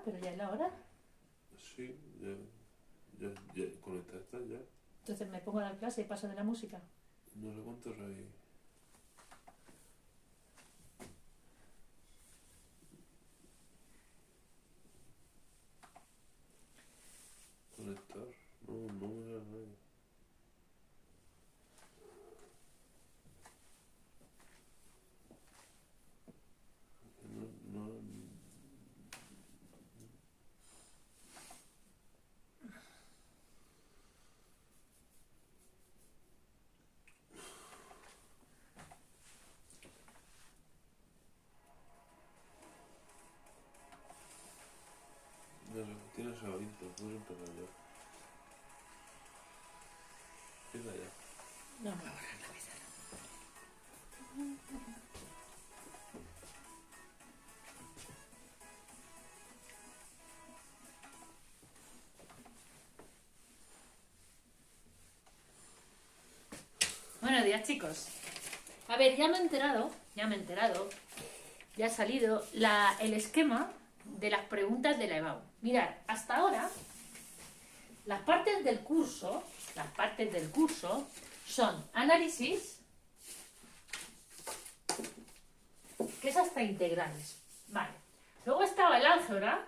pero ya es la hora. Sí, ya conectada está ya. Entonces me pongo a dar clase y paso de la música. No sé cuántos hay. Conectar. No me da nadie. No. Tienes ahorita, puedes empezar ya. Empieza ya. No, ahora empezar. Buenos días, chicos. A ver, ya me he enterado, ya ha salido el esquema de las preguntas de la EBAU. Mirad, hasta ahora, las partes del curso son análisis, que es hasta integrales. Vale. Luego estaba el álgebra,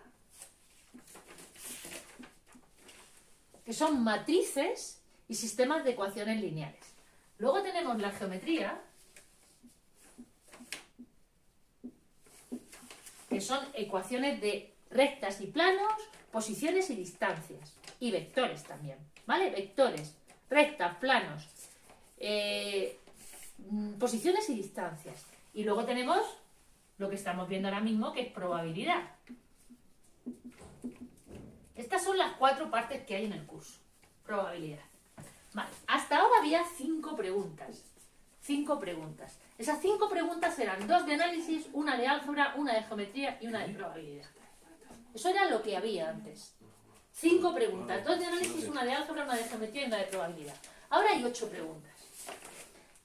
que son matrices y sistemas de ecuaciones lineales. Luego tenemos la geometría, que son ecuaciones de rectas y planos, posiciones y distancias. Y vectores también, ¿vale? Vectores, rectas, planos, posiciones y distancias. Y luego tenemos lo que estamos viendo ahora mismo, que es probabilidad. Estas son las 4 partes que hay en el curso. Probabilidad. Vale, hasta ahora había 5 preguntas. 5 preguntas. Esas 5 preguntas eran 2 de análisis, una de álgebra, una de geometría y una de probabilidad. Eso era lo que había antes. 5 preguntas, 2 de análisis, una de álgebra, una de geometría y una de probabilidad. Ahora hay 8 preguntas.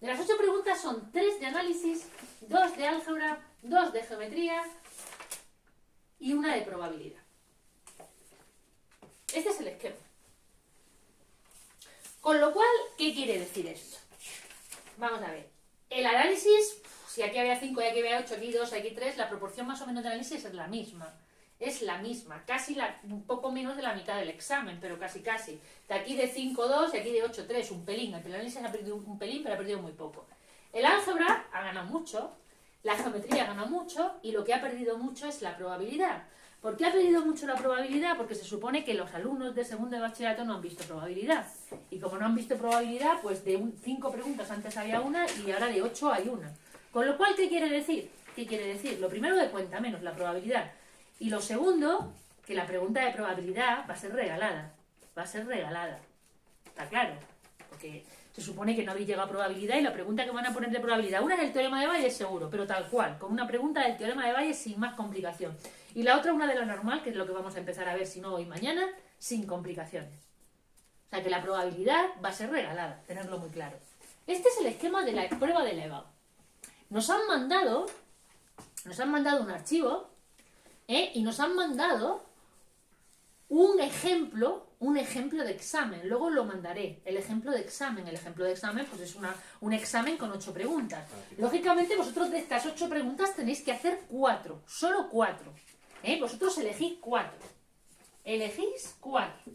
De las 8 preguntas son 3 de análisis, 2 de álgebra, 2 de geometría y una de probabilidad. Este es el esquema. Con lo cual, ¿qué quiere decir esto? Vamos a ver. El análisis, si aquí había 5 y aquí había 8, aquí 2, aquí 3, la proporción más o menos de análisis es la misma. Es la misma, casi un poco menos de la mitad del examen, pero casi. De aquí de 5, 2 y aquí de 8, 3, un pelín. El análisis ha perdido un pelín, pero ha perdido muy poco. El álgebra ha ganado mucho, la geometría ha ganado mucho y lo que ha perdido mucho es la probabilidad. ¿Por qué ha perdido mucho la probabilidad? Porque se supone que los alumnos de segundo de bachillerato no han visto probabilidad. Y como no han visto probabilidad, pues de 5 preguntas antes había una y ahora de 8 hay una. Con lo cual, ¿qué quiere decir? ¿Qué quiere decir? Lo primero de cuenta menos, la probabilidad. Y lo segundo, que la pregunta de probabilidad va a ser regalada. Va a ser regalada. ¿Está claro? Porque se supone que no habéis llegado a probabilidad y la pregunta que van a poner de probabilidad, una es el teorema de Bayes seguro, pero tal cual, con una pregunta del teorema de Bayes sin más complicación. Y la otra, una de lo normal, que es lo que vamos a empezar a ver, si no hoy mañana, sin complicaciones. O sea que la probabilidad va a ser regalada, tenerlo muy claro. Este es el esquema de la prueba de la EBAU. Nos han mandado un archivo, y nos han mandado un ejemplo de examen. Luego lo mandaré, el ejemplo de examen. El ejemplo de examen pues es un examen con 8 preguntas. Lógicamente vosotros de estas 8 preguntas tenéis que hacer 4, solo 4. Vosotros elegís 4. Elegís 4.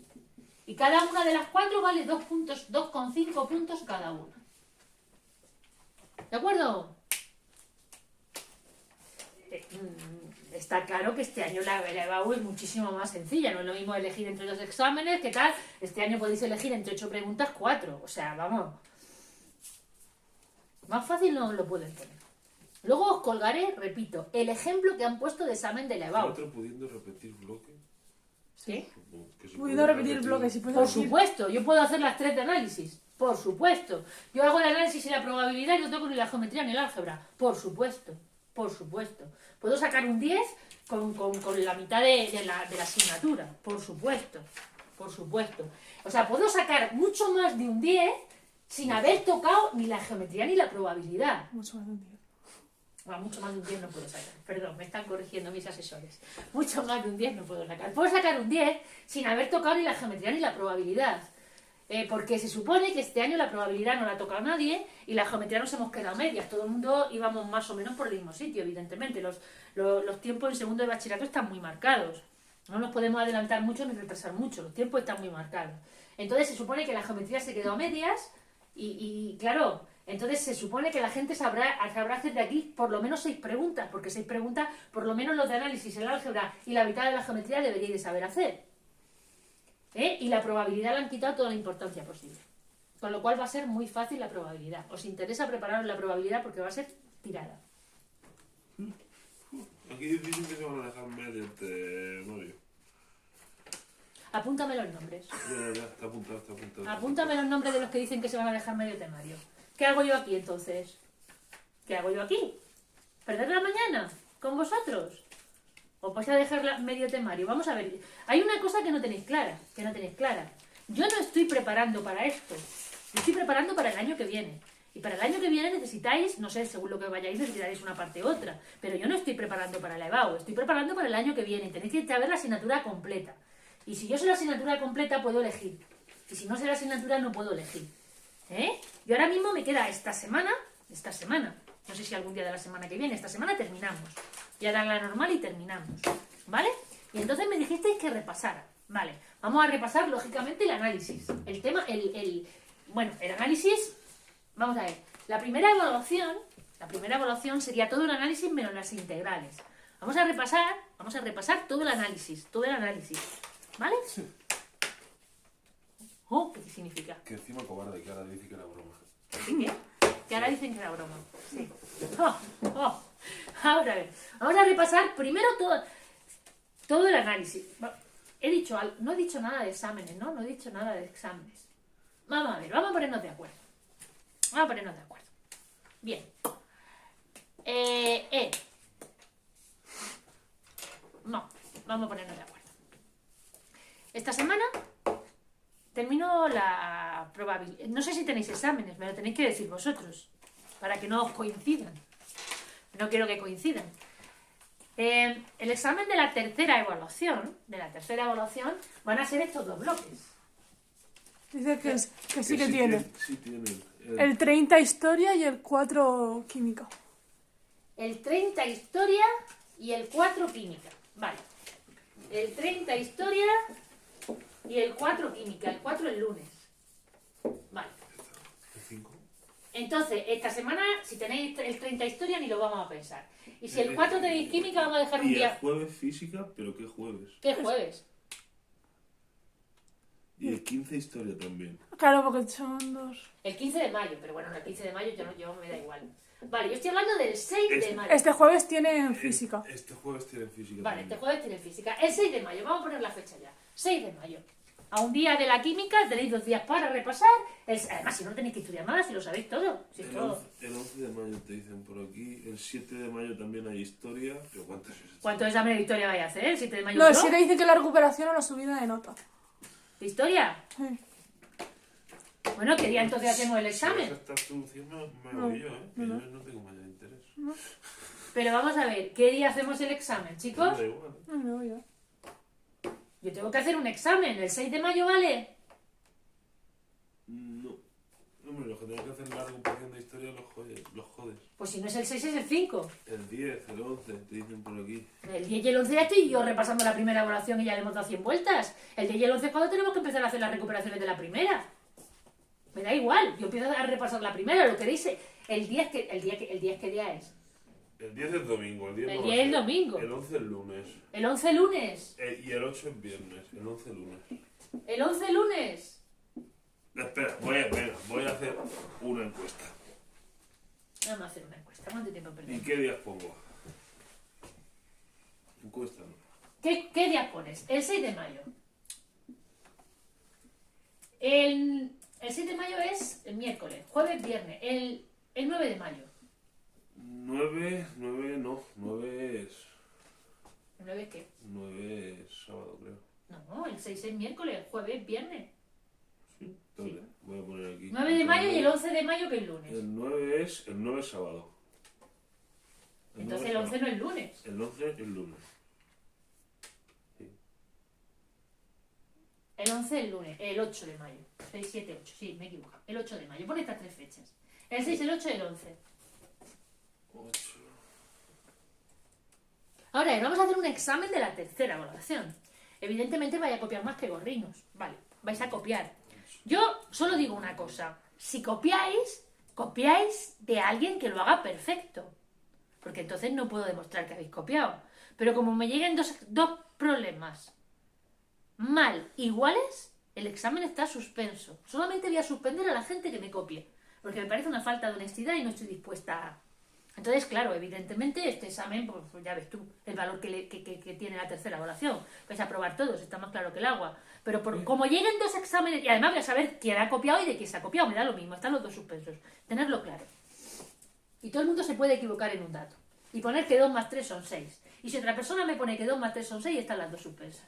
Y cada una de las 4 vale 2 puntos, 2,5 puntos cada una. ¿De acuerdo? Está claro que este año la EBAU es muchísimo más sencilla. No es lo mismo elegir entre 2 exámenes, ¿qué tal? Este año podéis elegir entre 8 preguntas 4. O sea, vamos. Más fácil no lo pueden poner. Luego os colgaré, repito, el ejemplo que han puesto de examen de la EBAU. ¿Otro pudiendo repetir bloque? ¿Sí? Pudiendo repetir bloques. Si Por supuesto, yo puedo hacer las 3 de análisis. Por supuesto. Yo hago el análisis y la probabilidad y no tengo ni la geometría ni el álgebra. Por supuesto. Por supuesto. Puedo sacar un 10 con la mitad de la asignatura. Por supuesto. Por supuesto. O sea, puedo sacar mucho más de un 10 sin haber tocado ni la geometría ni la probabilidad. Mucho más de un 10. Bueno, mucho más de un 10 no puedo sacar. Perdón, me están corrigiendo mis asesores. Mucho más de un 10 no puedo sacar. Puedo sacar un 10 sin haber tocado ni la geometría ni la probabilidad. Porque se supone que este año la probabilidad no la ha tocado nadie y la geometría nos hemos quedado medias. Todo el mundo íbamos más o menos por el mismo sitio, evidentemente. Los tiempos en segundo de bachillerato están muy marcados. No nos podemos adelantar mucho ni retrasar mucho. Los tiempos están muy marcados. Entonces se supone que la geometría se quedó a medias y claro, entonces se supone que la gente sabrá hacer de aquí por lo menos 6 preguntas, porque 6 preguntas, por lo menos los de análisis, el álgebra y la mitad de la geometría deberíais de saber hacer. Y la probabilidad le han quitado toda la importancia posible. Con lo cual va a ser muy fácil la probabilidad. Os interesa prepararos la probabilidad porque va a ser tirada. Aquí dicen que se van a dejar medio temario. Apúntame los nombres. Ya, está apuntado, está apuntado. Apúntame los nombres de los que dicen que se van a dejar medio temario. ¿Qué hago yo aquí entonces? ¿Qué hago yo aquí? ¿Perder la mañana? ¿Con vosotros? ¿O vais a dejar medio temario? Vamos a ver. Hay una cosa que no tenéis clara. Yo no estoy preparando para esto. Yo estoy preparando para el año que viene. Y para el año que viene necesitáis, no sé, según lo que vayáis, necesitaréis una parte u otra. Pero yo no estoy preparando para la EBAU. Estoy preparando para el año que viene. Tenéis que saber la asignatura completa. Y si yo sé la asignatura completa, puedo elegir. Y si no sé la asignatura, no puedo elegir. Yo ahora mismo me queda esta semana, no sé si algún día de la semana que viene, esta semana terminamos. Ya dan la normal y terminamos, ¿vale? Y entonces me dijisteis que repasara, ¿vale? Vamos a repasar, lógicamente, el análisis. El tema, el análisis, vamos a ver. La primera evaluación sería todo el análisis menos las integrales. Vamos a repasar todo el análisis, ¿vale? Sí. Oh, ¿qué significa? Que encima cobarde, que ahora dice que era broma. ¿Qué? Que ahora dicen que era broma. Sí. Ahora a ver. Vamos a repasar primero todo el análisis. No he dicho nada de exámenes, ¿no? No he dicho nada de exámenes. Vamos a ver, vamos a ponernos de acuerdo. Bien. No, vamos a ponernos de acuerdo. Esta semana termino la probabilidad. No sé si tenéis exámenes, me lo tenéis que decir vosotros, para que no os coincidan. No quiero que coincidan. El examen de la tercera evaluación, van a ser estos 2 bloques. Dice que sí que tiene. Sí tienen. El 30 historia y el 4 química. El 30 historia y el 4 química. Vale. El 30 historia y el 4 química. El 4 el lunes. Vale. ¿El 5? Entonces, esta semana, si tenéis el 30 historia, ni lo vamos a pensar. Y si el 4 tenéis química, vamos a dejar un Y día. el jueves física, pero ¿qué jueves? ¿Qué jueves? Y el 15 historia también. Claro, porque son 2. El 15 de mayo, pero bueno, el 15 de mayo yo me da igual. Vale, yo estoy hablando del 6 de mayo. Este jueves tiene física. Este jueves tiene física Vale, también. este jueves tiene física. El 6 de mayo, vamos a poner la fecha ya. 6 de mayo. A un día de la química tenéis 2 días para repasar. Además, si no tenéis que estudiar más, si lo sabéis todo. Si es todo. El 11 de mayo te dicen por aquí. El 7 de mayo también hay historia. ¿Pero cuántos es esto? ¿Cuántos exámenes de historia vais a hacer? ¿El 7 de mayo? No, el solo? 7 dice que la recuperación o la subida de nota. ¿De historia? Sí. Bueno, ¿qué día entonces hacemos el Si examen? vas a estar solucionando, me voy yo, ¿eh? Que yo no tengo mayor interés. Pero vamos a ver, ¿qué día hacemos el examen, chicos? Me da igual. Ay, me voy ya. Yo tengo que hacer un examen. ¿El 6 de mayo vale? No. Hombre, los que tengo que hacer la recuperación de historia los jodes. Pues si no es el 6, es el 5. El 10, el 11, te dicen por aquí. El 10 y el 11 ya estoy yo repasando la primera evaluación y ya le hemos dado 100 vueltas. El 10 y el 11 es cuando tenemos que empezar a hacer las recuperaciones de la primera. Me da igual, yo empiezo a repasar la primera, lo que dice. ¿El 10 qué día es? El 10 es domingo, el 10 El no 10 lo es sé. domingo. El 11 es lunes. ¿El 11 lunes? Y el 8 es viernes. El 11 es lunes. ¿El 11 lunes? Espera, voy a hacer una encuesta. Vamos a hacer una encuesta. ¿Cuánto tiempo ¿Y perdemos? qué días pongo? Encuesta, ¿no? ¿Qué día pones? El 6 de mayo. El 6 de mayo es el miércoles, jueves, viernes. El 9 de mayo. 9 no. 9 es... ¿El 9 qué? 9 es sábado, creo. No, el 6 es miércoles, jueves, viernes. Sí, entonces, voy a poner aquí. 9 de mayo y el 11 de mayo que es lunes. El 9 es sábado. Entonces el 11 no es lunes. El 11 es lunes. Sí. El 11 es lunes, el 8 de mayo. 6, 7, 8, sí, me he equivocado. El 8 de mayo, pon estas tres fechas. El 6, el 8 y el 11. 8. Ahora, vamos a hacer un examen de la tercera evaluación. Evidentemente vais a copiar más que gorrinos. Vale, vais a copiar. Yo solo digo una cosa. Si copiáis, copiáis de alguien que lo haga perfecto. Porque entonces no puedo demostrar que habéis copiado. Pero como me lleguen dos problemas mal iguales, el examen está suspenso. Solamente voy a suspender a la gente que me copie. Porque me parece una falta de honestidad y no estoy dispuesta a... Entonces, claro, evidentemente este examen, pues ya ves tú, el valor que tiene la tercera evaluación. Vais a probar todos, está más claro que el agua. Pero como lleguen dos exámenes, y además voy a saber quién ha copiado y de quién se ha copiado, me da lo mismo, están los dos suspensos. Tenerlo claro. Y todo el mundo se puede equivocar en un dato. Y poner que 2 más 3 son 6. Y si otra persona me pone que 2 más 3 son 6, están las dos suspensas.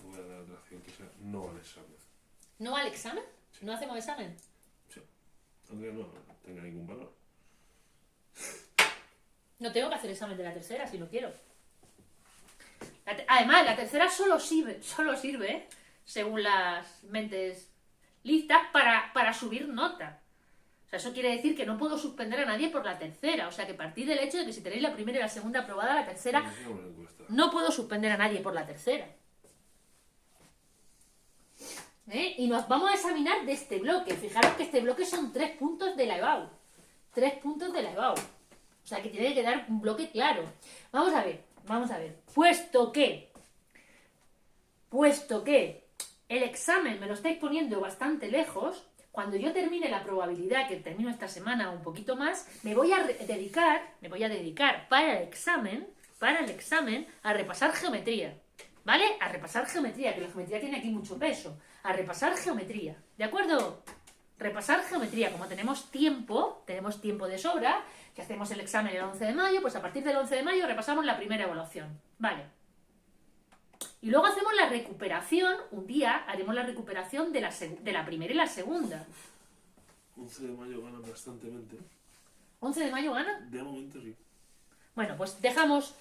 Voy a dar la acción que sea no al examen. ¿No al examen? ¿No hacemos examen? Sí. Aunque no tenga ningún valor. No tengo que hacer examen de la tercera si no quiero. Además, la tercera solo sirve, según las mentes listas, para subir nota. O sea, eso quiere decir que no puedo suspender a nadie por la tercera. O sea, que partid del hecho de que si tenéis la primera y la segunda aprobada, la tercera, Hacemos la encuesta. no puedo suspender a nadie por la tercera. Y nos vamos a examinar de este bloque. Fijaros que este bloque son 3 puntos de la EBAU. 3 puntos de la EBAU. O sea, que tiene que quedar un bloque claro. Vamos a ver. Puesto que el examen me lo estáis poniendo bastante lejos, cuando yo termine la probabilidad, que termino esta semana un poquito más, me voy a dedicar para el examen a repasar geometría. ¿Vale? A repasar geometría, que la geometría tiene aquí mucho peso. A repasar geometría. ¿De acuerdo? Repasar geometría. Como tenemos tiempo de sobra, que hacemos el examen el 11 de mayo, pues a partir del 11 de mayo repasamos la primera evaluación. Vale. Y luego hacemos la recuperación, un día haremos la recuperación de la primera y la segunda. 11 de mayo gana bastantemente. ¿11 de mayo gana? De momento sí. Bueno, pues dejamos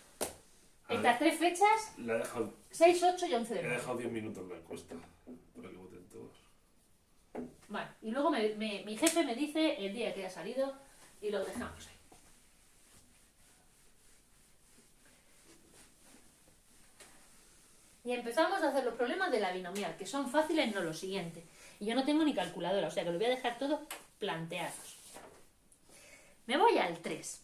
estas tres fechas, La he dejado, 6, 8 y 11 de he mayo. dejado 10 minutos la encuesta para que voten todos. Vale, y luego mi jefe me dice el día que ha salido y lo dejamos ahí. Y empezamos a hacer los problemas de la binomial, que son fáciles, no lo siguiente. Y yo no tengo ni calculadora, o sea que lo voy a dejar todo planteados. Me voy al 3.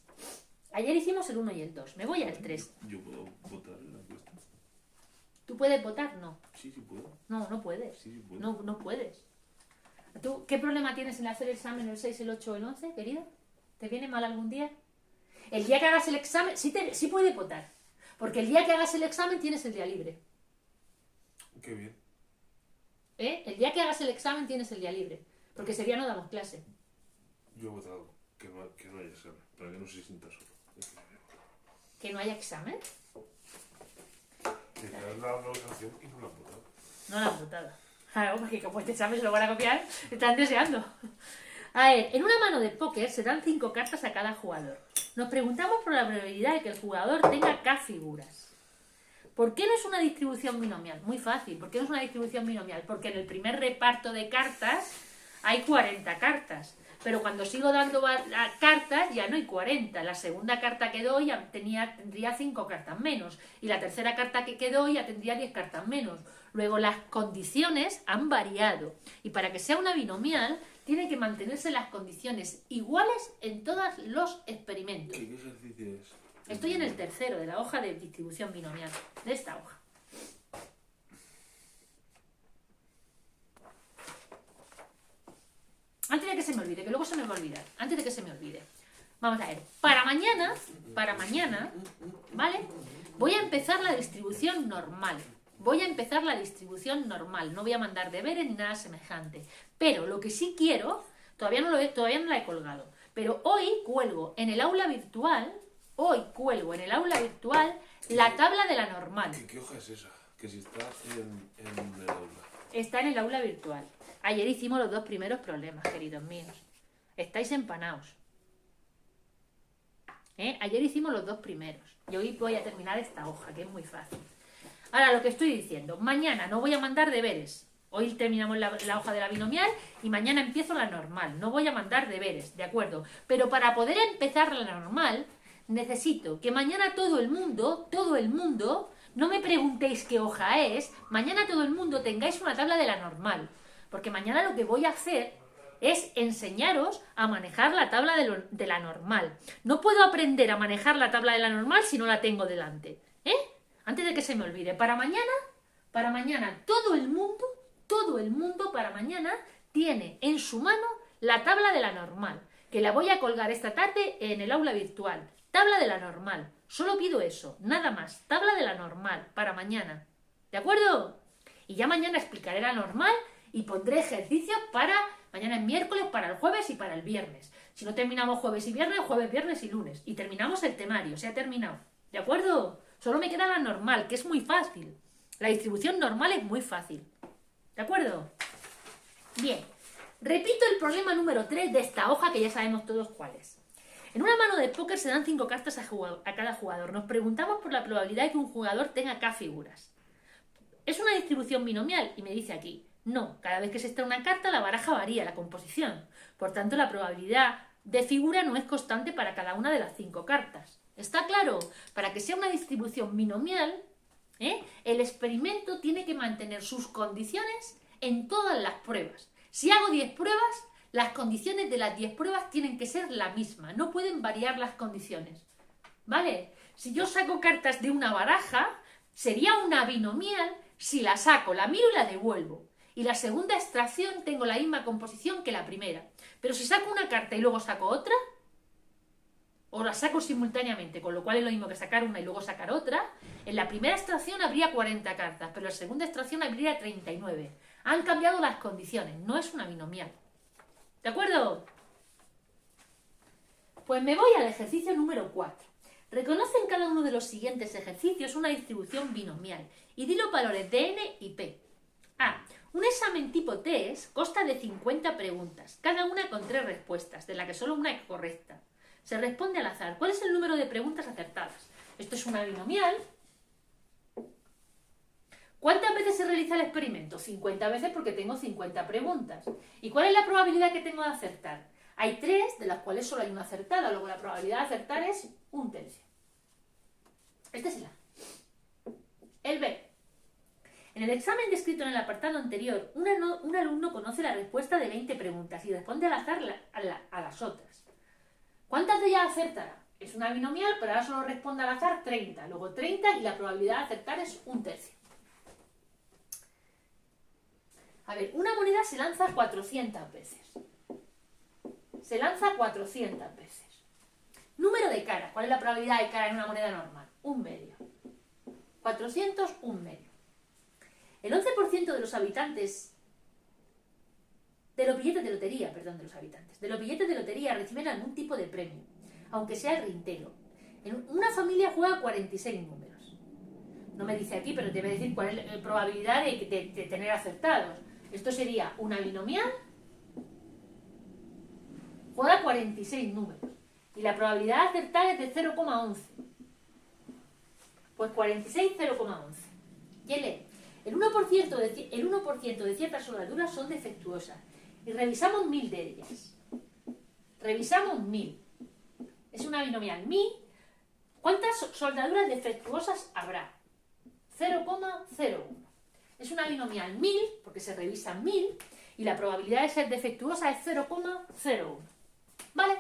Ayer hicimos el 1 y el 2. Me voy al 3. ¿Yo puedo votar en la encuesta? ¿Tú puedes votar? No. Sí, sí puedo. No, no puedes. Sí, sí puedo. No puedes. ¿Tú qué problema tienes en hacer el examen el 6, el 8 o el 11, querida? ¿Te viene mal algún día? El día que hagas el examen, sí puedes votar. Porque el día que hagas el examen tienes el día libre. Qué bien. El día que hagas el examen tienes el día libre. Porque ese día no damos clase. Yo he votado que no haya examen, para que no se sienta solo. ¿Que no haya examen? Que le han dado la opción y no la han votado. No la han votado. Claro, porque como este examen se lo van a copiar, están deseando. A ver, en una mano de póker se dan 5 cartas a cada jugador. Nos preguntamos por la probabilidad de que el jugador tenga K figuras. ¿Por qué no es una distribución binomial? Muy fácil. ¿Por qué no es una distribución binomial? Porque en el primer reparto de cartas hay 40 cartas. Pero cuando sigo dando cartas ya no hay 40. La segunda carta que doy ya tendría 5 cartas menos. Y la tercera carta que doy ya tendría 10 cartas menos. Luego las condiciones han variado. Y para que sea una binomial tienen que mantenerse las condiciones iguales en todos los experimentos. ¿Qué ejercicio es? Estoy en el tercero de la hoja de distribución binomial, de esta hoja. Antes de que se me olvide, que luego se me va a olvidar, antes de que se me olvide. Vamos a ver, para mañana, ¿vale? Voy a empezar la distribución normal. No voy a mandar deberes ni nada semejante. Pero lo que sí quiero, todavía no la he colgado, pero hoy cuelgo en el aula virtual la tabla de la normal. ¿Qué hoja es esa? Que si está en el aula. Está en el aula virtual. Ayer hicimos los 2 primeros problemas, queridos míos. Estáis empanados. Ayer hicimos los 2 primeros. Y hoy voy a terminar esta hoja, que es muy fácil. Ahora, lo que estoy diciendo. Mañana no voy a mandar deberes. Hoy terminamos la hoja de la binomial y mañana empiezo la normal. No voy a mandar deberes, ¿de acuerdo? Pero para poder empezar la normal, necesito que mañana todo el mundo, no me preguntéis qué hoja es, mañana todo el mundo tengáis una tabla de la normal. Porque mañana lo que voy a hacer es enseñaros a manejar la tabla de la normal. No puedo aprender a manejar la tabla de la normal si no la tengo delante. Antes de que se me olvide. Para mañana todo el mundo para mañana tiene en su mano la tabla de la normal, que la voy a colgar esta tarde en el aula virtual. Tabla de la normal. Solo pido eso, nada más. Tabla de la normal para mañana. ¿De acuerdo? Y ya mañana explicaré la normal y pondré ejercicios para mañana es miércoles, para el jueves y para el viernes. Si no terminamos jueves y viernes, jueves, viernes y lunes. Y terminamos el temario, se ha terminado. ¿De acuerdo? Solo me queda la normal, que es muy fácil. La distribución normal es muy fácil. ¿De acuerdo? Bien. Repito el problema número 3 de esta hoja que ya sabemos todos cuál es. En una mano de póker se dan 5 cartas a cada jugador. Nos preguntamos por la probabilidad de que un jugador tenga K figuras. ¿Es una distribución binomial? Y me dice aquí, no, cada vez que se extrae una carta la baraja varía la composición. Por tanto, la probabilidad de figura no es constante para cada una de las 5 cartas. ¿Está claro? Para que sea una distribución binomial, el experimento tiene que mantener sus condiciones en todas las pruebas. Si hago 10 pruebas, las condiciones de las 10 pruebas tienen que ser la misma, no pueden variar las condiciones. ¿Vale? Si yo saco cartas de una baraja, sería una binomial si la saco, la miro y la devuelvo. Y la segunda extracción tengo la misma composición que la primera. Pero si saco una carta y luego saco otra, o la saco simultáneamente, con lo cual es lo mismo que sacar una y luego sacar otra, en la primera extracción habría 40 cartas, pero en la segunda extracción habría 39. Han cambiado las condiciones, no es una binomial. ¿De acuerdo? Pues me voy al ejercicio número 4. Reconoce en cada uno de los siguientes ejercicios una distribución binomial y di los valores de n y p. A. Un examen tipo test consta de 50 preguntas, cada una con 3 respuestas, de la que solo una es correcta. Se responde al azar. ¿Cuál es el número de preguntas acertadas? Esto es una binomial. ¿Cuántas veces se realiza el experimento? 50 veces porque tengo 50 preguntas. ¿Y cuál es la probabilidad que tengo de acertar? Hay 3, de las cuales solo hay una acertada, luego la probabilidad de acertar es 1/3. Este es el A. El B. En el examen descrito en el apartado anterior, un alumno conoce la respuesta de 20 preguntas y responde al azar a las otras. ¿Cuántas de ellas acertará? Es una binomial, pero ahora solo responde al azar 30, luego 30 y la probabilidad de acertar es 1/3. A ver, una moneda se lanza 400 veces. Se lanza 400 veces. Número de caras. ¿Cuál es la probabilidad de cara en una moneda normal? 1/2. 400, 1/2. El 11% de los habitantes de los billetes de lotería, de los billetes de lotería reciben algún tipo de premio, aunque sea reintegro. Una familia juega 46 números. No me dice aquí, pero debe decir cuál es la probabilidad de tener acertados. Esto sería una binomial, juega 46 números, y la probabilidad de acertar es de 0,11. Pues 46, 0,11. Y el 1% de ciertas soldaduras son defectuosas. Y revisamos 1000 de ellas. Revisamos 1000. Es una binomial. ¿Cuántas soldaduras defectuosas habrá? 0,01. Es una binomial 1000, porque se revisan 1000, y la probabilidad de ser defectuosa es 0,01. ¿Vale?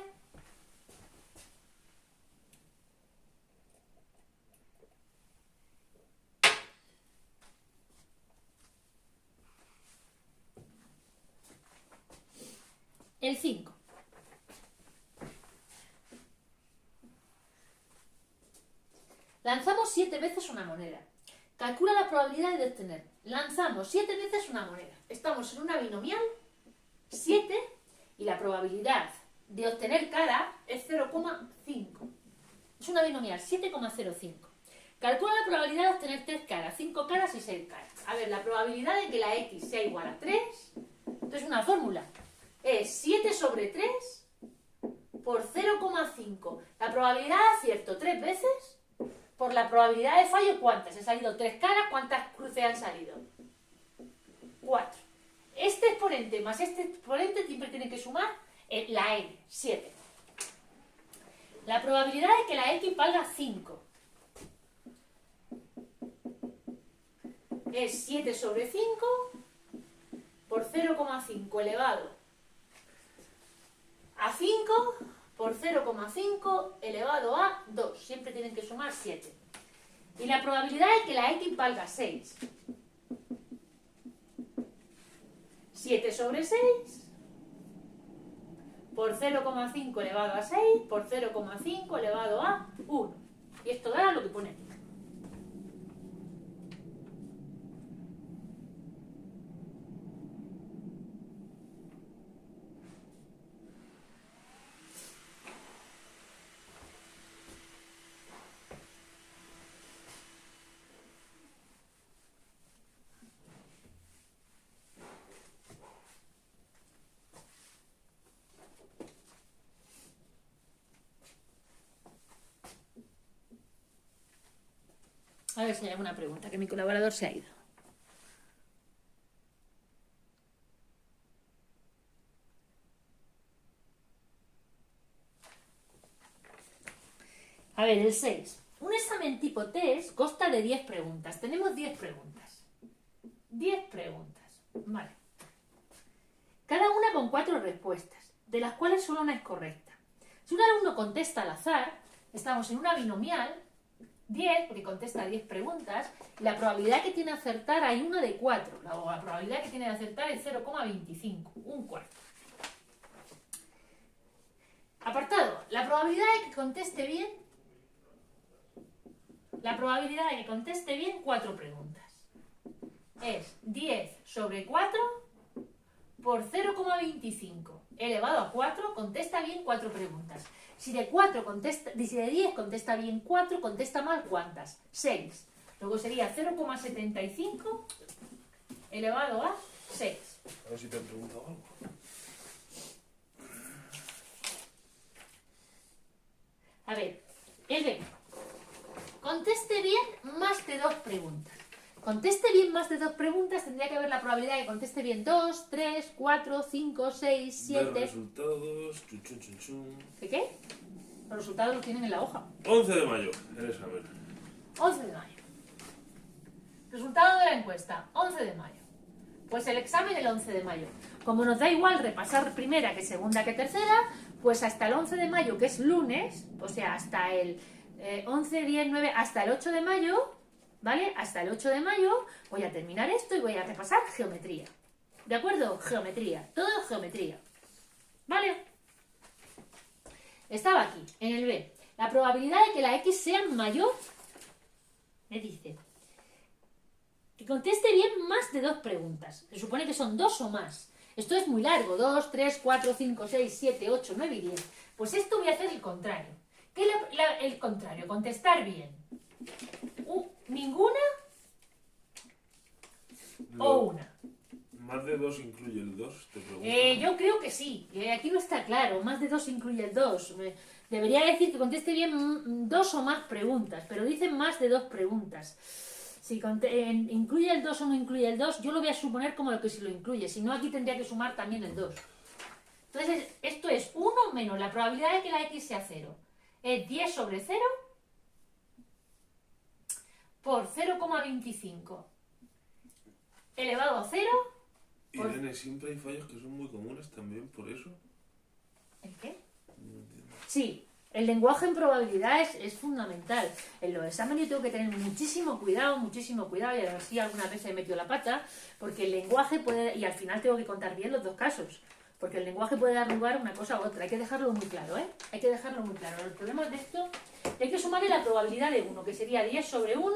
El 5. Lanzamos 7 veces una moneda. Calcula la probabilidad de obtener. Lanzamos 7 veces una moneda. Estamos en una binomial 7 y la probabilidad de obtener cara es 0,5. Es una binomial 7,05. Calcula la probabilidad de obtener 3 caras, 5 caras y 6 caras. A ver, la probabilidad de que la x sea igual a 3, esto es una fórmula. Es 7 sobre 3 por 0,5. La probabilidad de acierto 3 veces por la probabilidad de fallo, ¿cuántas? He salido 3 caras, ¿cuántas cruces han salido? 4. Este exponente más este exponente siempre tienen que sumar la n, 7. La probabilidad de que la x valga 5 es 7 sobre 5 por 0,5 elevado a 5 por 0,5 elevado a 2. Siempre tienen que sumar 7. Y la probabilidad de que la x valga 6. 7 sobre 6 por 0,5 elevado a 6 por 0,5 elevado a 1. Y esto da lo que pone aquí. A ver si hay alguna pregunta, que mi colaborador se ha ido. A ver, el 6. Un examen tipo test consta de 10 preguntas. Tenemos 10 preguntas. 10 preguntas. Vale. Cada una con 4 respuestas, de las cuales solo una es correcta. Si un alumno contesta al azar, estamos en una binomial, 10, porque contesta 10 preguntas, y la probabilidad que tiene de acertar hay una de 4. La probabilidad que tiene de acertar es 0,25, un cuarto. Apartado, la probabilidad de que conteste bien, 4 preguntas. Es 10 sobre 4 por 0,25 elevado a 4, contesta bien 4 preguntas. Si de 10 contesta bien 4, contesta mal, ¿cuántas? 6. Luego sería 0,75 elevado a 6. A ver si te han preguntado algo. A ver, el B. Conteste bien más de 2 preguntas. Conteste bien más de 2 preguntas, tendría que haber la probabilidad de que conteste bien 2, 3, 4, 5, 6, 7... Ver resultados, chun, chun, chun, chun. ¿Qué? Los resultados los tienen en la hoja. 11 de mayo, el examen. 11 de mayo. Resultado de la encuesta, 11 de mayo. Pues el examen el 11 de mayo. Como nos da igual repasar primera que segunda que tercera, pues hasta el 11 de mayo, que es lunes, o sea, hasta el 11, 10, 9, hasta el 8 de mayo, ¿vale? Hasta el 8 de mayo voy a terminar esto y voy a repasar geometría. ¿De acuerdo? Geometría. Todo geometría. ¿Vale? Estaba aquí, en el B. La probabilidad de que la X sea mayor, me dice, que conteste bien más de 2 preguntas. Se supone que son 2 o más. Esto es muy largo. 2, 3, 4, 5, 6, 7, 8, 9 y 10. Pues esto voy a hacer el contrario. ¿Qué es el contrario? Contestar bien. ¿Ninguna? ¿O una? ¿Más de 2 incluye el 2? Te pregunto. Yo creo que sí. Aquí no está claro. Más de 2 incluye el 2. Debería decir que conteste bien 2 o más preguntas, pero dicen más de 2 preguntas. Si incluye el 2 o no incluye el 2, yo lo voy a suponer como lo que si lo incluye. Si no, aquí tendría que sumar también el 2. Entonces, esto es 1 menos la probabilidad de que la X sea 0. Es 10 sobre 0 por 0,25 elevado a 0. Irene, siempre hay fallos que son muy comunes también, por eso. ¿El qué? No entiendo. Sí, el lenguaje en probabilidades es fundamental. En los exámenes yo tengo que tener muchísimo cuidado, y a ver si alguna vez he metido la pata, porque el lenguaje puede, y al final tengo que contar bien los dos casos, porque el lenguaje puede dar lugar a una cosa u otra. Hay que dejarlo muy claro, ¿eh? Hay que dejarlo muy claro. Los problemas de esto, hay que sumarle la probabilidad de 1, que sería 10 sobre 1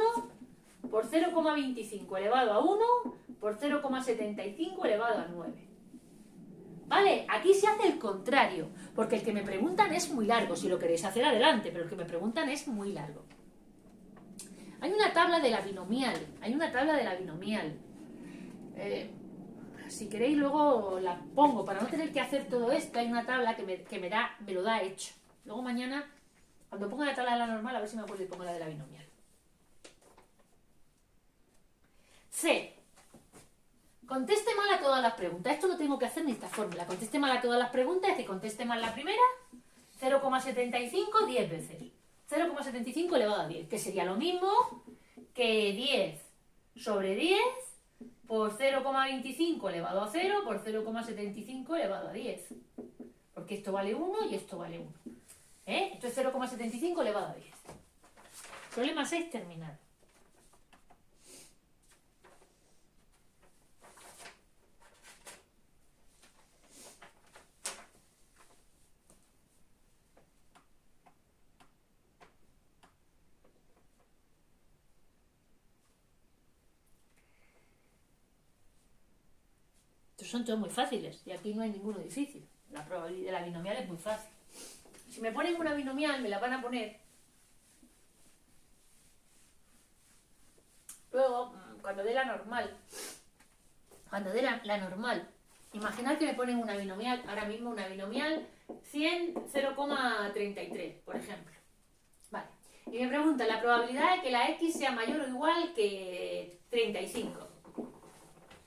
por 0,25 elevado a 1 por 0,75 elevado a 9. ¿Vale? Aquí se hace el contrario, porque el que me preguntan es muy largo. Si lo queréis hacer, adelante, pero el que me preguntan es muy largo. Hay una tabla de la binomial. Si queréis luego la pongo, para no tener que hacer todo esto. Hay una tabla que me lo da hecho. Luego mañana Cuando ponga la tabla de la normal, a ver si me acuerdo y pongo la de la binomial. C. Conteste mal a todas las preguntas. Esto no tengo que hacer ni esta fórmula. Conteste mal a todas las preguntas. Que conteste mal la primera, 0,75 10 veces. 0,75 elevado a 10, que sería lo mismo que 10 sobre 10 por 0,25 elevado a 0 por 0,75 elevado a 10. Porque esto vale 1 y esto vale 1. Esto es 0,75 elevado a 10. Problema 6 terminado. Estos son todos muy fáciles y aquí no hay ninguno difícil. La probabilidad de la binomial es muy fácil. Si me ponen una binomial, me la van a poner. Luego, cuando dé la normal, imaginad que me ponen una binomial, ahora mismo una binomial 100, 0,33, por ejemplo. Vale. Y me pregunta la probabilidad de que la x sea mayor o igual que 35.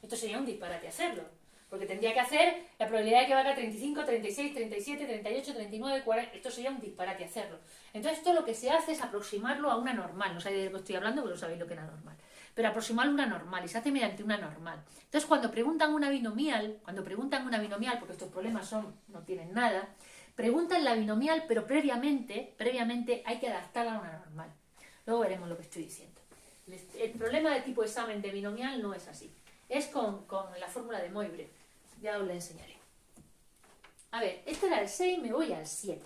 Esto sería un disparate hacerlo. Porque tendría que hacer la probabilidad de que valga 35, 36, 37, 38, 39, 40... Esto sería un disparate hacerlo. Entonces, esto lo que se hace es aproximarlo a una normal. No sabéis de lo que estoy hablando, porque no sabéis lo que era normal. Pero aproximarlo a una normal, y se hace mediante una normal. Entonces, cuando preguntan una binomial, porque estos problemas no tienen nada, preguntan la binomial, pero previamente hay que adaptarla a una normal. Luego veremos lo que estoy diciendo. El problema de tipo examen de binomial no es así. Es con la fórmula de Moivre. Ya os la enseñaré. A ver, este era el 6, me voy al 7.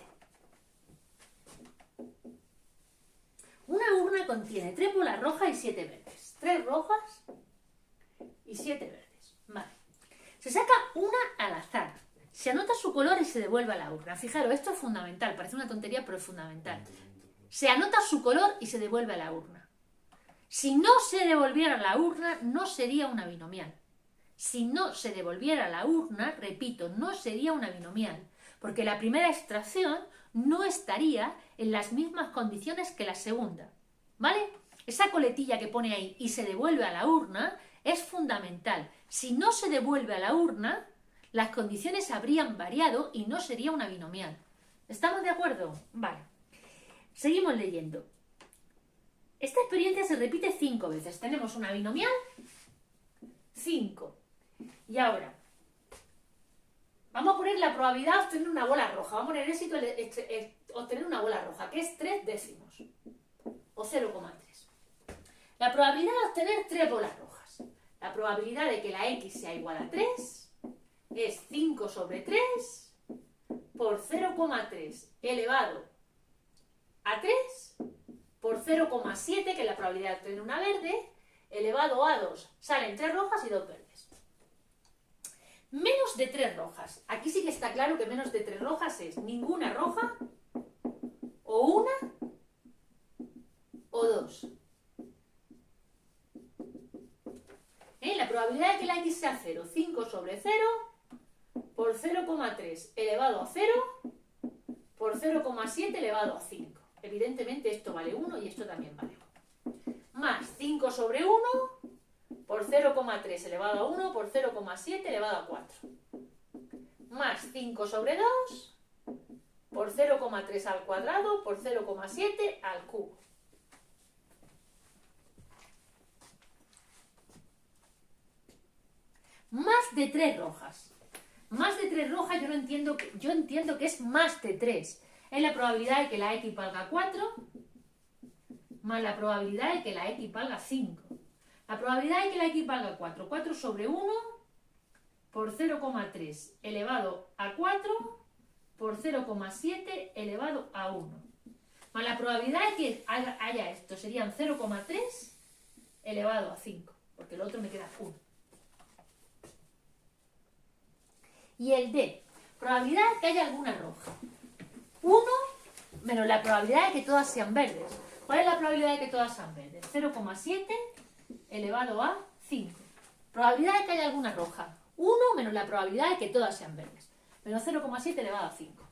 Una urna contiene 3 bolas rojas y 7 verdes. 3 rojas y 7 verdes. Vale. Se saca una al azar. Se anota su color y se devuelve a la urna. Fijaros, esto es fundamental. Parece una tontería, pero es fundamental. Se anota su color y se devuelve a la urna. Si no se devolviera a la urna, no sería una binomial. Si no se devolviera a la urna, repito, no sería una binomial, porque la primera extracción no estaría en las mismas condiciones que la segunda, ¿vale? Esa coletilla que pone ahí y se devuelve a la urna es fundamental. Si no se devuelve a la urna, las condiciones habrían variado y no sería una binomial. ¿Estamos de acuerdo? Vale. Seguimos leyendo. Esta experiencia se repite 5 veces. Tenemos una binomial, 5. Y ahora, vamos a poner la probabilidad de obtener una bola roja. Vamos a poner éxito obtener una bola roja, que es 3 décimos, o 0,3. La probabilidad de obtener 3 bolas rojas. La probabilidad de que la x sea igual a 3 es 5 sobre 3 por 0,3 elevado a 3 por 0,7, que es la probabilidad de obtener una verde, elevado a 2. Salen 3 rojas y 2 verdes. Menos de 3 rojas. Aquí sí que está claro que menos de 3 rojas es ninguna roja, o una, o 2. La probabilidad de que la x sea 0, 5 sobre 0 por 0,3 elevado a 0 por 0,7 elevado a 5. Evidentemente esto vale 1 y esto también vale 1. Más 5 sobre 1 por 0,3 elevado a 1 por 0,7 elevado a 4. Más 5 sobre 2 por 0,3 al cuadrado por 0,7 al cubo. Más de 3 rojas. Más de 3 rojas yo entiendo que es más de 3. Es la probabilidad de que la x valga 4 más la probabilidad de que la x valga 5. La probabilidad de que la x valga 4. 4 sobre 1 por 0,3 elevado a 4 por 0,7 elevado a 1. Más la probabilidad de que haya esto serían 0,3 elevado a 5. Porque el otro me queda 1. Y el D, probabilidad de que haya alguna roja. 1 menos la probabilidad de que todas sean verdes. ¿Cuál es la probabilidad de que todas sean verdes? 0,7 elevado a 5. Probabilidad de que haya alguna roja. 1 menos la probabilidad de que todas sean verdes. Menos 0,7 elevado a 5.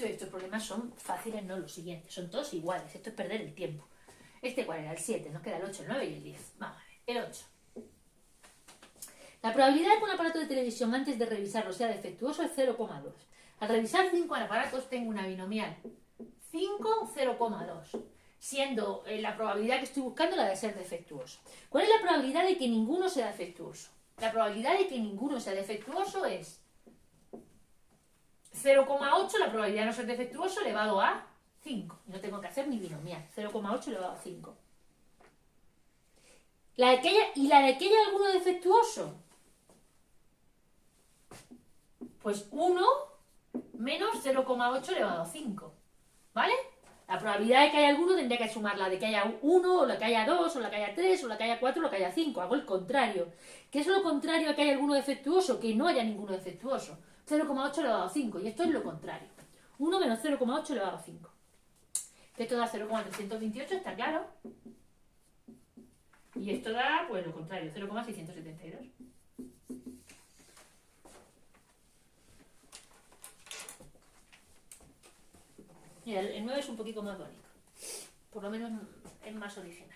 estos problemas son fáciles, no los siguientes. Son todos iguales. Esto es perder el tiempo. ¿Cuál era? El 7. Nos queda el 8, el 9 y el 10. Vamos a ver. El 8. La probabilidad de que un aparato de televisión antes de revisarlo sea defectuoso es 0,2. Al revisar 5 aparatos tengo una binomial 5, 0,2. Siendo la probabilidad que estoy buscando la de ser defectuoso. ¿Cuál es la probabilidad de que ninguno sea defectuoso? La probabilidad de que ninguno sea defectuoso es 0,8, la probabilidad de no ser defectuoso elevado a 5. No tengo que hacer ni binomial. 0,8 elevado a 5. ¿La de que haya alguno defectuoso? Pues 1 menos 0,8 elevado a 5. ¿Vale? La probabilidad de que haya alguno tendría que sumar la de que haya 1, o la que haya 2, o la que haya 3, o la que haya 4, o la que haya 5. Hago el contrario. ¿Qué es lo contrario a que haya alguno defectuoso? Que no haya ninguno defectuoso. 0,8 elevado a 5. Y esto es lo contrario. 1 menos 0,8 elevado a 5. Esto da 0,328, está claro. Y esto da, pues lo contrario, 0,672. Mira, el 9 es un poquito más bonito. Por lo menos es más original.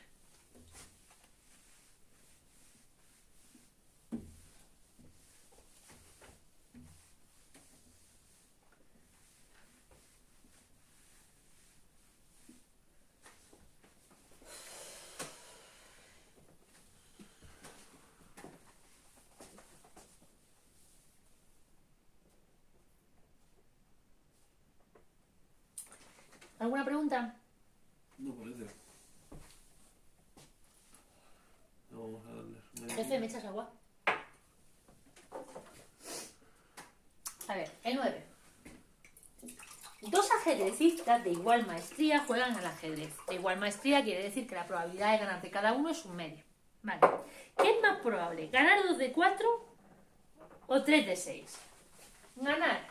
¿Alguna pregunta? No parece. Vamos a darle. Jefe, ¿me echas agua? A ver, el 9. Dos ajedrecistas de igual maestría juegan al ajedrez. De igual maestría quiere decir que la probabilidad de ganar de cada uno es un medio. Vale. ¿Qué es más probable? ¿Ganar 2 de 4 o 3 de 6? ¿Ganar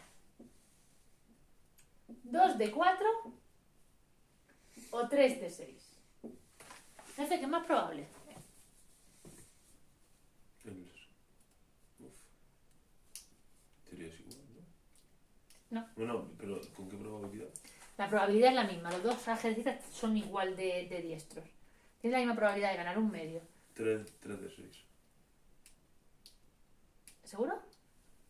2 de 4 o 3 de 6? Jefe, ¿qué es más probable? Sería igual, ¿no? No. Bueno, pero ¿con qué probabilidad? La probabilidad es la misma. Los dos ajedrecistas son igual de diestros. Tienes la misma probabilidad de ganar un medio. 3 de 6. ¿Seguro?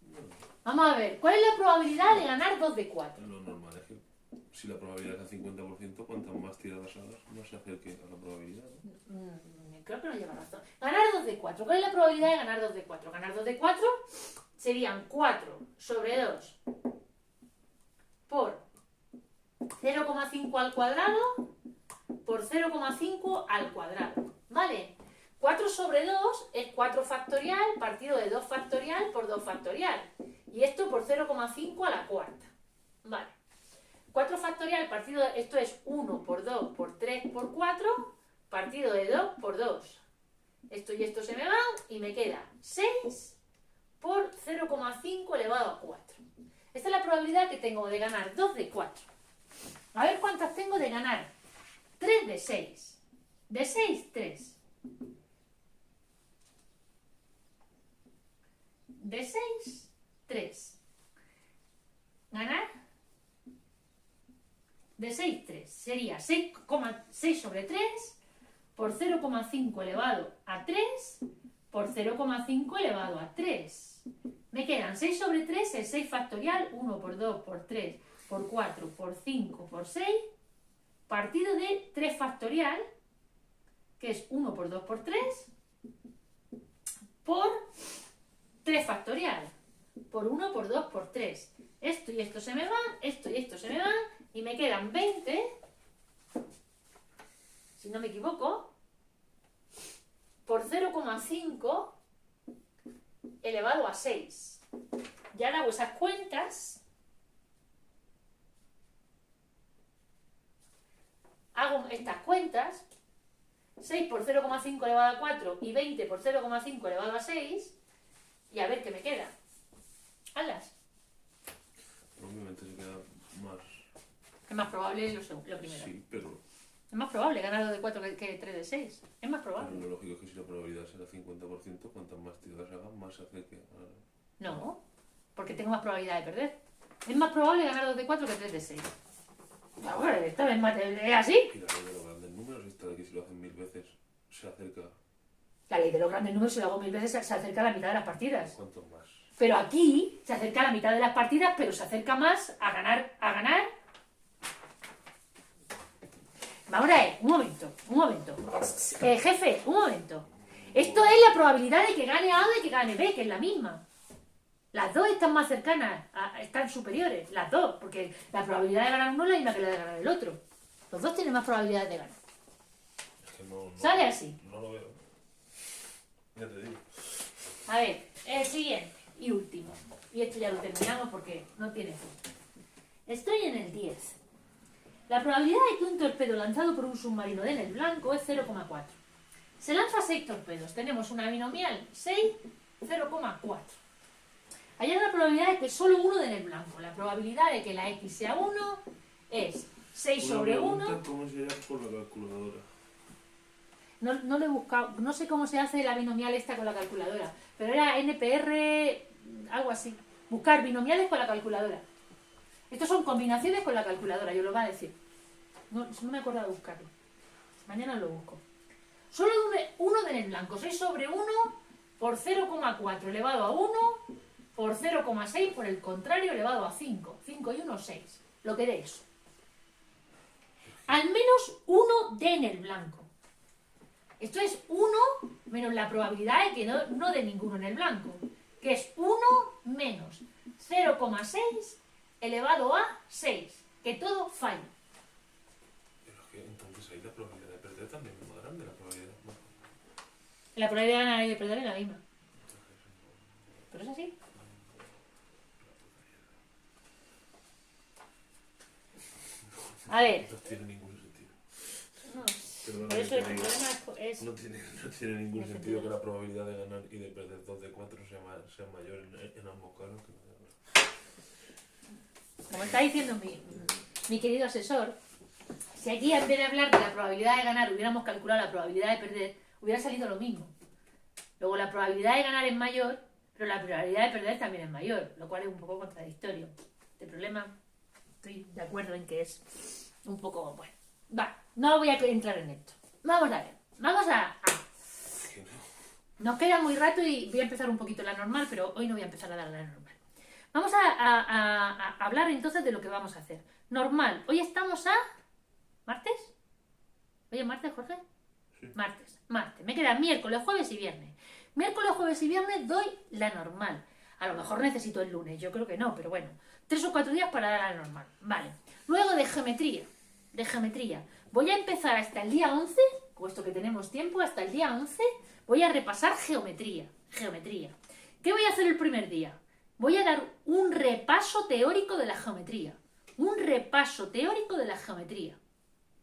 No. Vamos a ver. ¿Cuál es la probabilidad de ganar 2 de 4? Lo normal es que si la probabilidad es al 50%, cuantas más tiradas hagas, más se acerque a la probabilidad, ¿no? Creo que no lleva razón. Ganar 2 de 4. ¿Cuál es la probabilidad de ganar 2 de 4? Ganar 2 de 4 serían 4 sobre 2 por 0,5 al cuadrado por 0,5 al cuadrado. ¿Vale? 4 sobre 2 es 4 factorial partido de 2 factorial por 2 factorial. Y esto por 0,5 a la cuarta. Vale. 4 factorial partido de... Esto es 1 por 2 por 3 por 4 partido de 2 por 2. Esto y esto se me van y me queda 6 por 0,5 elevado a 4. Esta es la probabilidad que tengo de ganar 2 de 4. A ver cuántas tengo de ganar 3 de 6. De 6, 3. De 6, 3. Ganar de 6, 3. Sería 6 sobre 3 por 0,5 elevado a 3 por 0,5 elevado a 3. Me quedan 6 sobre 3 es 6 factorial, 1 por 2 por 3 por 4 por 5 por 6, partido de 3 factorial, que es 1 por 2 por 3, por 3 factorial, por 1 por 2 por 3. Esto y esto se me van, esto y esto se me van, y me quedan 20, si no me equivoco, por 0,5 elevado a 6. Ya hago esas cuentas. Hago estas cuentas. 6 por 0,5 elevado a 4 y 20 por 0,5 elevado a 6. Y a ver qué me queda. Hazlas. Obviamente se queda más... Es más probable lo primero. Sí, pero Es más probable ganar 2 de 4 que 3 de 6. Es más probable. lo lógico es que si la probabilidad será 50%, cuantas más tiradas hagas, más se acerque a... No, porque tengo más probabilidad de perder. Es más probable ganar 2 de 4 que 3 de 6. Bueno, esta vez es así. Y la ley de los grandes números, esta de que si lo hacen 1000 veces se acerca. La ley de los grandes números, si lo hago 1000 veces, se acerca a la mitad de las partidas. ¿Cuántos más? Pero aquí se acerca a la mitad de las partidas, pero se acerca más a ganar. Vamos a ver, un momento. Jefe, un momento. Esto es la probabilidad de que gane A o de que gane B, que es la misma. Las dos están más cercanas, están superiores, las dos, porque la probabilidad de ganar uno es la misma que la de ganar el otro. Los dos tienen más probabilidades de ganar. Es que no ¿Sale así? No lo veo. Ya te digo. A ver, el siguiente y último. Y esto ya lo terminamos porque no tiene fin. Estoy en el 10. La probabilidad de que un torpedo lanzado por un submarino dé en el blanco es 0,4. Se lanza 6 torpedos. Tenemos una binomial 6, 0,4. Hay una probabilidad de que solo uno dé en el blanco. La probabilidad de que la X sea 1 es 6 sobre 1. ¿Cómo se llama por la calculadora? No lo he buscado, no sé cómo se hace la binomial esta con la calculadora, pero era NPR, algo así. Buscar binomiales con la calculadora. Estos son combinaciones con la calculadora, yo lo voy a decir. No me acuerdo de buscarlo. Mañana lo busco. Solo uno en el blanco. 6 sobre 1 por 0,4 elevado a 1 por 0,6 por el contrario elevado a 5. 5 y 1, 6. Lo que dé eso. Al menos uno dé en el blanco. Esto es 1 menos la probabilidad de que no dé ninguno en el blanco, que es 1 menos 0,6 elevado a 6, que todo falla. Pero es que entonces ahí la probabilidad de perder también es más grande, la probabilidad. ¿No? La probabilidad de ganar y de perder es la misma. Pero es así. A ver. No tiene ningún sentido. No, Perdona por que eso te el diga. problema es... No tiene ningún sentido que la probabilidad de ganar y de perder 2 de 4 sea mayor en ambos casos. Como está diciendo mi querido asesor, si aquí en vez de hablar de la probabilidad de ganar hubiéramos calculado la probabilidad de perder, hubiera salido lo mismo. Luego la probabilidad de ganar es mayor, pero la probabilidad de perder también es mayor, lo cual es un poco contradictorio. Este problema, estoy de acuerdo en que es un poco... Bueno, va, no voy a entrar en esto. Vamos a ver, Nos queda muy rato y voy a empezar un poquito la normal, pero hoy no voy a empezar a dar la normal. Vamos a hablar entonces de lo que vamos a hacer. Normal. Hoy estamos a... ¿Martes? ¿Hoy es martes, Jorge? Sí. Martes. Me quedan miércoles, jueves y viernes. Miércoles, jueves y viernes doy la normal. A lo mejor necesito el lunes, yo creo que no, pero bueno. 3 o 4 días para dar la normal. Vale. Luego de geometría. Voy a empezar hasta el día 11, puesto que tenemos tiempo, hasta el día 11, voy a repasar geometría. ¿Qué voy a hacer el primer día? Voy a dar un repaso teórico de la geometría.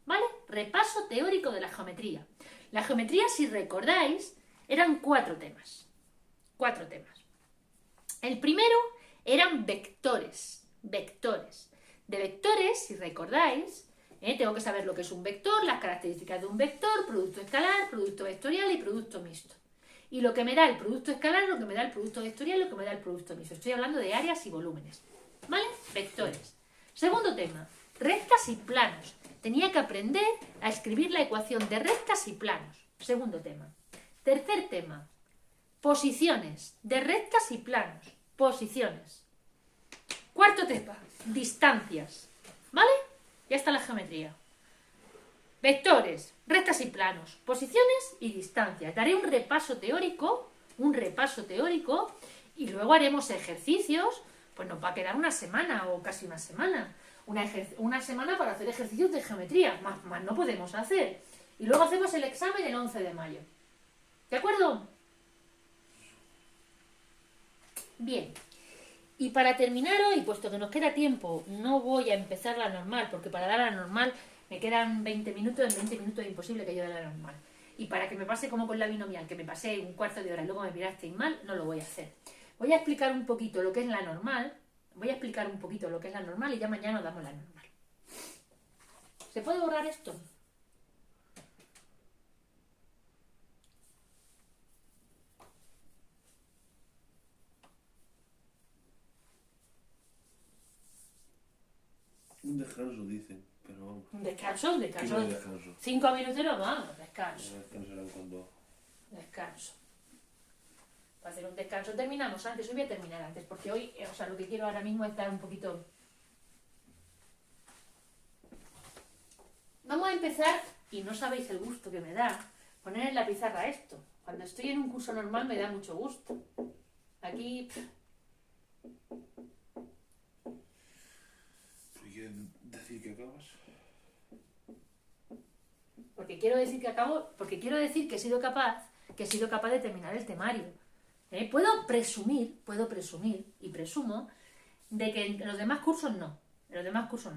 ¿Vale? Repaso teórico de la geometría. La geometría, si recordáis, eran 4 temas. El primero eran vectores. De vectores, si recordáis, tengo que saber lo que es un vector, las características de un vector, producto escalar, producto vectorial y producto mixto. Y lo que me da el producto escalar, lo que me da el producto vectorial, lo que me da el producto mixto. Estoy hablando de áreas y volúmenes. ¿Vale? Vectores. Segundo tema, rectas y planos. Tenía que aprender a escribir la ecuación de rectas y planos. Segundo tema. Tercer tema, posiciones de rectas y planos. Posiciones. Cuarto tema, distancias. ¿Vale? Ya está la geometría. Vectores, rectas y planos, posiciones y distancias. Daré un repaso teórico y luego haremos ejercicios, pues nos va a quedar una semana o casi una semana. Una semana para hacer ejercicios de geometría, más no podemos hacer. Y luego hacemos el examen el 11 de mayo. ¿De acuerdo? Bien. Y para terminar hoy, puesto que nos queda tiempo, no voy a empezar la normal, porque para dar la normal me quedan 20 minutos, en 20 minutos es imposible que yo dé la normal. Y para que me pase como con la binomial, que me pasé un cuarto de hora y luego me mirasteis mal, no lo voy a hacer. Voy a explicar un poquito lo que es la normal, y ya mañana damos la normal. ¿Se puede borrar esto? descanso, dicen, pero vamos. Un descanso, un Que descanso. no hay descanso. 5 minutos no vamos, descanso. Descansarán cuando... Descanso. Para hacer un descanso terminamos antes. Hoy voy a terminar antes, porque hoy, o sea, lo que quiero ahora mismo es estar un poquito... Vamos a empezar, y no sabéis el gusto que me da, poner en la pizarra esto. Cuando estoy en un curso normal me da mucho gusto. Aquí... ¿Quieres decir que acabas? Porque quiero decir que acabo, porque quiero decir que he sido capaz de terminar el temario. Puedo presumir, y presumo, de que en los demás cursos no. En los demás cursos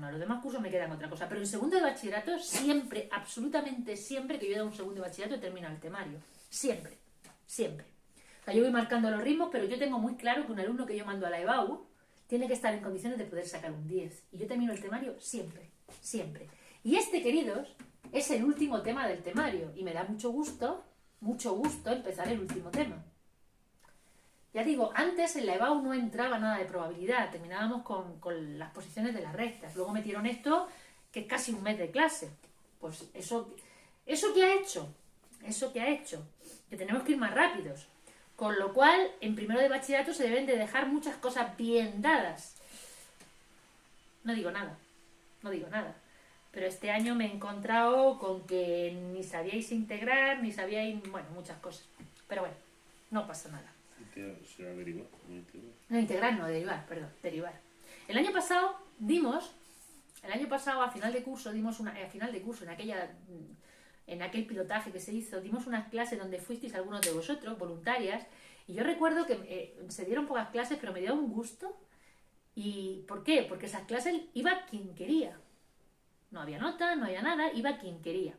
me quedan otra cosa. Pero en segundo de bachillerato, siempre, absolutamente siempre que yo he dado un segundo de bachillerato, he terminado el temario. Siempre, siempre. O sea, yo voy marcando los ritmos, pero yo tengo muy claro que un alumno que yo mando a la EBAU tiene que estar en condiciones de poder sacar un 10. Y yo termino el temario siempre, siempre. Y este, queridos, es el último tema del temario. Y me da mucho gusto empezar el último tema. Ya digo, antes en la EBAU no entraba nada de probabilidad, terminábamos con las posiciones de las rectas. Luego metieron esto, que es casi un mes de clase. Pues eso que ha hecho, que tenemos que ir más rápidos. Con lo cual, en primero de bachillerato se deben de dejar muchas cosas bien dadas. No digo nada. Pero este año me he encontrado con que ni sabíais integrar, ni sabíais, bueno, muchas cosas. Pero bueno, no pasa nada. ¿Será derivar? No integrar. No, integrar, no, derivar, perdón, derivar. El año pasado, a final de curso, en aquel pilotaje que se hizo, dimos unas clases donde fuisteis algunos de vosotros, voluntarias, y yo recuerdo que se dieron pocas clases, pero me dio un gusto. ¿Y por qué? Porque esas clases iba quien quería. No había nota, no había nada, iba quien quería.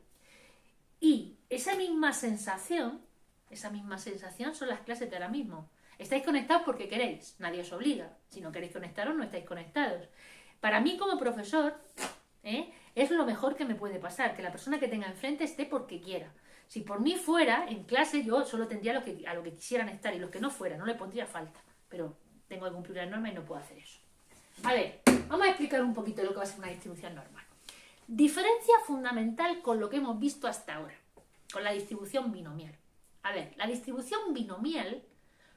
Y esa misma sensación son las clases de ahora mismo. Estáis conectados porque queréis, nadie os obliga. Si no queréis conectaros, no estáis conectados. Para mí como profesor, es lo mejor que me puede pasar, que la persona que tenga enfrente esté porque quiera. Si por mí fuera, en clase yo solo tendría a lo que quisieran estar, y los que no fueran, no le pondría falta. Pero tengo que cumplir la norma y no puedo hacer eso. A ver, vamos a explicar un poquito lo que va a ser una distribución normal. Diferencia fundamental con lo que hemos visto hasta ahora, con la distribución binomial. A ver, la distribución binomial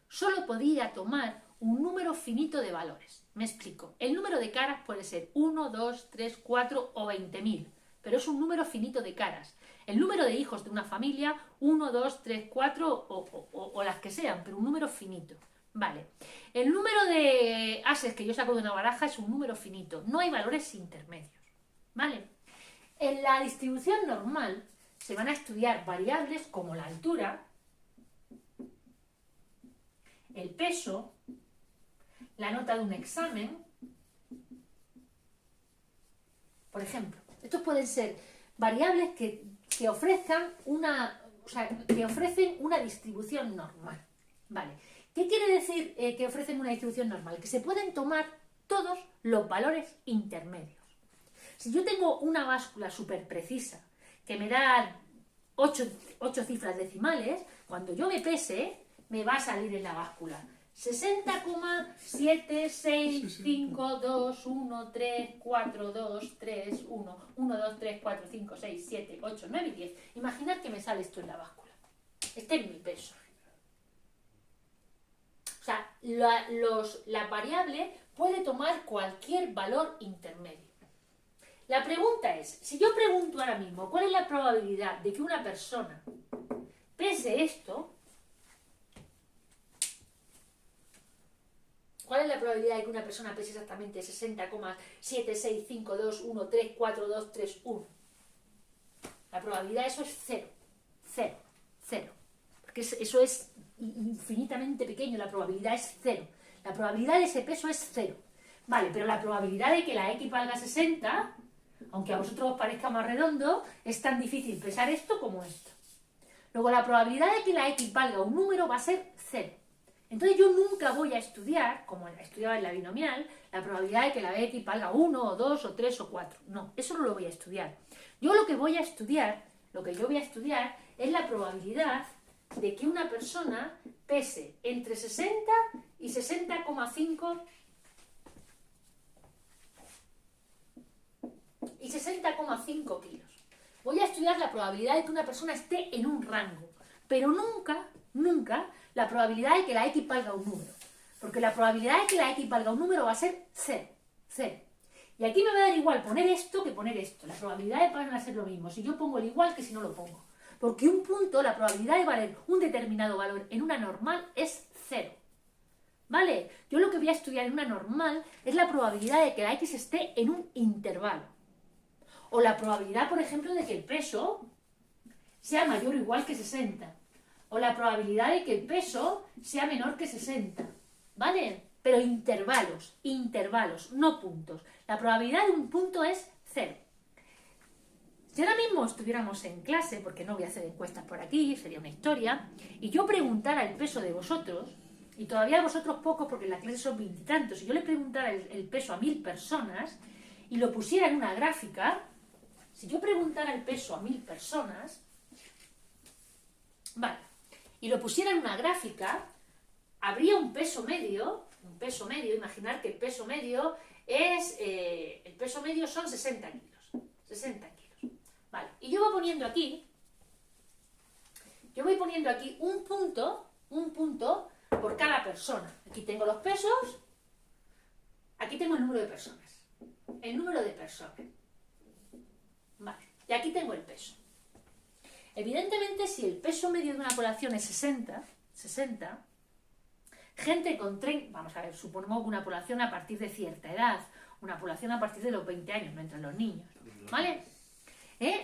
solo podía tomar un número finito de valores. Me explico. El número de caras puede ser 1, 2, 3, 4 o 20.000, pero es un número finito de caras. El número de hijos de una familia, 1, 2, 3, 4 o las que sean, pero un número finito. Vale. El número de ases que yo saco de una baraja es un número finito. No hay valores intermedios. ¿Vale? En la distribución normal se van a estudiar variables como la altura, el peso, la nota de un examen. Por ejemplo, estos pueden ser variables que ofrezcan que ofrecen una distribución normal. ¿Vale? ¿Qué quiere decir que ofrecen una distribución normal? Que se pueden tomar todos los valores intermedios. Si yo tengo una báscula súper precisa que me da 8 cifras decimales, cuando yo me pese, me va a salir en la báscula 60,765213423 1 2 3 4 5 6 7 8 9 y 10. Imaginad que me sale esto en la báscula. Este es mi peso. O sea, la variable puede tomar cualquier valor intermedio. La pregunta es, si yo pregunto ahora mismo cuál es la probabilidad de que una persona pese esto, ¿cuál es la probabilidad de que una persona pese exactamente 60,76521342331? La probabilidad de eso es 0. 0. 0. Porque eso es infinitamente pequeño, la probabilidad es 0. La probabilidad de ese peso es 0. Vale, pero la probabilidad de que la X valga 60, aunque a vosotros os parezca más redondo, es tan difícil pesar esto como esto. Luego la probabilidad de que la X valga un número va a ser 0. Entonces yo nunca voy a estudiar, como estudiaba en la binomial, la probabilidad de que la X valga 1 o 2 o 3 o 4. No, eso no lo voy a estudiar. Yo lo que yo voy a estudiar es la probabilidad de que una persona pese entre 60 y 60,5 y 60,5 kilos. Voy a estudiar la probabilidad de que una persona esté en un rango, pero nunca, nunca la probabilidad de que la X valga un número. Porque la probabilidad de que la X valga un número va a ser 0. 0. Y aquí me va a dar igual poner esto que poner esto. Las probabilidades van a ser lo mismo si yo pongo el igual que si no lo pongo. Porque un punto, la probabilidad de valer un determinado valor en una normal es 0. ¿Vale? Yo lo que voy a estudiar en una normal es la probabilidad de que la X esté en un intervalo. O la probabilidad, por ejemplo, de que el peso sea mayor o igual que 60. O la probabilidad de que el peso sea menor que 60. ¿Vale? Pero intervalos, no puntos. La probabilidad de un punto es 0. Si ahora mismo estuviéramos en clase, porque no voy a hacer encuestas por aquí, sería una historia, y yo preguntara el peso de vosotros, y todavía vosotros pocos, porque en la clase son 20 y tantos, si yo le preguntara el peso a 1000 personas y lo pusiera en una gráfica, si yo preguntara el peso a 1000 personas, vale, y lo pusiera en una gráfica, habría un peso medio, imaginar que el peso medio es, el peso medio son 60 kilos, 60 kilos, vale, y yo voy poniendo aquí un punto por cada persona. Aquí tengo los pesos, aquí tengo el número de personas, vale, y aquí tengo el peso. Evidentemente, si el peso medio de una población es 60, gente con 30, vamos a ver, supongo que una población a partir de cierta edad, una población a partir de los 20 años, no entran los niños, ¿vale?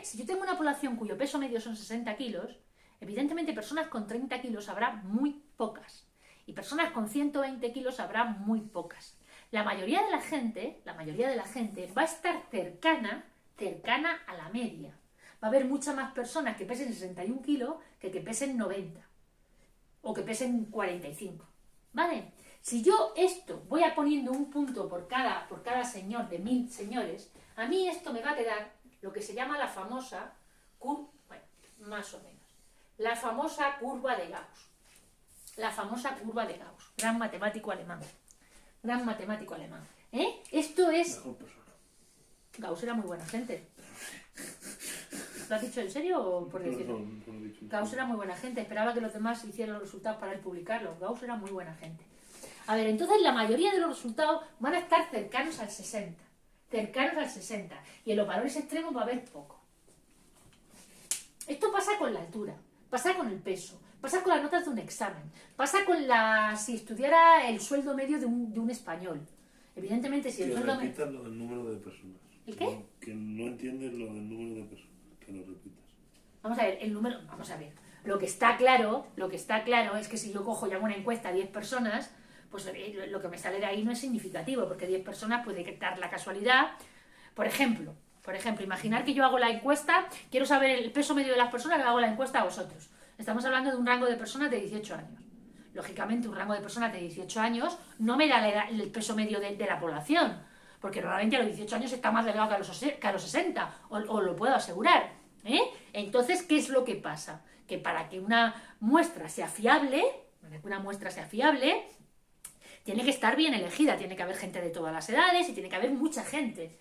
Si yo tengo una población cuyo peso medio son 60 kilos, evidentemente personas con 30 kilos habrá muy pocas, y personas con 120 kilos habrá muy pocas. La mayoría de la gente va a estar cercana a la media. Va a haber muchas más personas que pesen 61 kilos que pesen 90 o que pesen 45, ¿vale? Si yo esto voy a poniendo un punto por cada señor de 1000 señores, a mí esto me va a quedar lo que se llama la famosa curva, bueno, más o menos, la famosa curva de Gauss. Gran matemático alemán. Esto es... Gauss era muy buena gente. ¿Lo has dicho en serio o por decirlo? No, Gauss era muy buena gente, esperaba que los demás hicieran los resultados para él publicarlos. Gauss era muy buena gente. A ver, entonces la mayoría de los resultados van a estar cercanos al 60. Y en los valores extremos va a haber poco. Esto pasa con la altura, pasa con el peso, pasa con las notas de un examen, pasa con si estudiara el sueldo medio de un español. Evidentemente, si el sueldo medio... lo del número de personas. ¿El qué? Que no entiendes lo del número de personas. Que lo repitas. Vamos a ver, Lo que está claro es que si yo cojo y hago una encuesta a 10 personas, pues lo que me sale de ahí no es significativo, porque 10 personas puede dar la casualidad. Por ejemplo, imaginar que yo hago la encuesta, quiero saber el peso medio de las personas, le hago la encuesta a vosotros. Estamos hablando de un rango de personas de 18 años. Lógicamente, un rango de personas de 18 años no me da el peso medio de la población, porque normalmente a los 18 años está más delgado que a los 60, o lo puedo asegurar. Entonces, ¿qué es lo que pasa? Que para que una muestra sea fiable, tiene que estar bien elegida, tiene que haber gente de todas las edades y tiene que haber mucha gente.